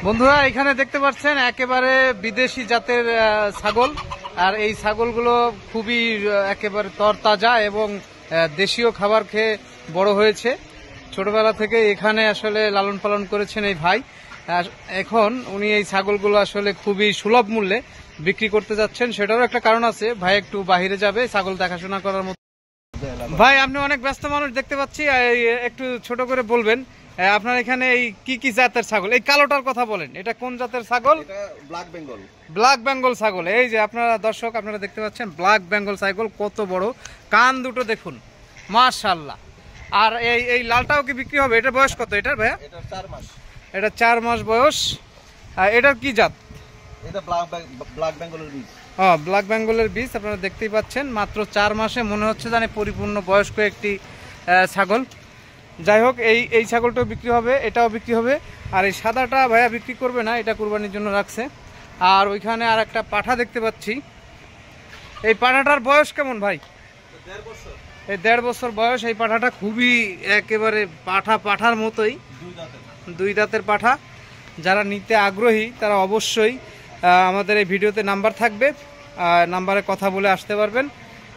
বন্ধুরা এখানে দেখতে পাচ্ছেন একেবারে বিদেশি জাতের ছাগল, আর এই ছাগলগুলো খুবই একেবারে তরতাজা এবং দেশীয় খাবার খেয়ে বড় হয়েছে। ছোটবেলা থেকে এখানে আসলে লালন পালন করেছেন এই ভাই। এখন উনি এই ছাগলগুলো আসলে খুবই সুলভ মূল্যে বিক্রি করতে যাচ্ছেন। সেটারও একটা কারণ আছে, ভাই একটু বাহিরে যাবে ছাগল দেখাশোনা করার মতো। ভাই আপনি অনেক ব্যস্ত মানুষ দেখতে পাচ্ছি, একটু ছোট করে বলবেন আপনার এখানে এই কি কি জাতের ছাগল? এই কালোটার কথা বলেন, এটা কোন জাতের ছাগল? ব্ল্যাক বেঙ্গল। ব্ল্যাক বেঙ্গল ছাগল। এই যে আপনারা দর্শক আপনারা দেখতে পাচ্ছেন ব্ল্যাক বেঙ্গল ছাগল, কত বড়, কান দুটো দেখুন, মাশাআল্লাহ। আর এই এই লালটাও কি বিক্রি হবে? এটা বয়স কত এটার ভাইয়া? এটা 4 মাস। এটা 4 মাস বয়স। আর এটার কি জাত? এটা ব্ল্যাক বেঙ্গলের বীজ। ব্ল্যাক বেঙ্গলের বীজ। আপনারা দেখতেই পাচ্ছেন মাত্র 4 মাসে, মনে হচ্ছে জানি পরিপূর্ণ বয়স্ক একটি ছাগল। যাই হোক, এই ছাগলটাও বিক্রি হবে, এটাও বিক্রি হবে। আর এই সাদাটা ভাইয়া বিক্রি করবে না, এটা কুরবানির জন্য রাখছে। আর ওইখানে আর একটা পাঠা দেখতে পাচ্ছি। এই পাঠাটার বয়স কেমন ভাই? 1.5 বছর। এই 1.5 বছর বয়স। এই পাঠাটা খুবই একেবারে পাঠার মতোই, 2 দাঁতের পাঠা। যারা নিতে আগ্রহী তারা অবশ্যই আমাদের এই ভিডিওতে নাম্বার থাকবে, নাম্বারে কথা বলে আসতে পারবেন।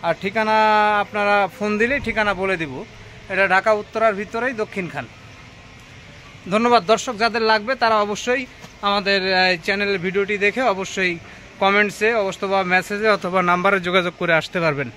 আর ঠিকানা আপনারা ফোন দিলেই ঠিকানা বলে দিব। এটা ঢাকা উত্তরার ভিতরেই দক্ষিণখান। ধন্যবাদ দর্শক, যাদের লাগবে তারা অবশ্যই আমাদের চ্যানেলের ভিডিওটি দেখে অবশ্যই কমেন্টসে অথবা মেসেজে অথবা নাম্বারে যোগাযোগ করে আসতে পারবেন।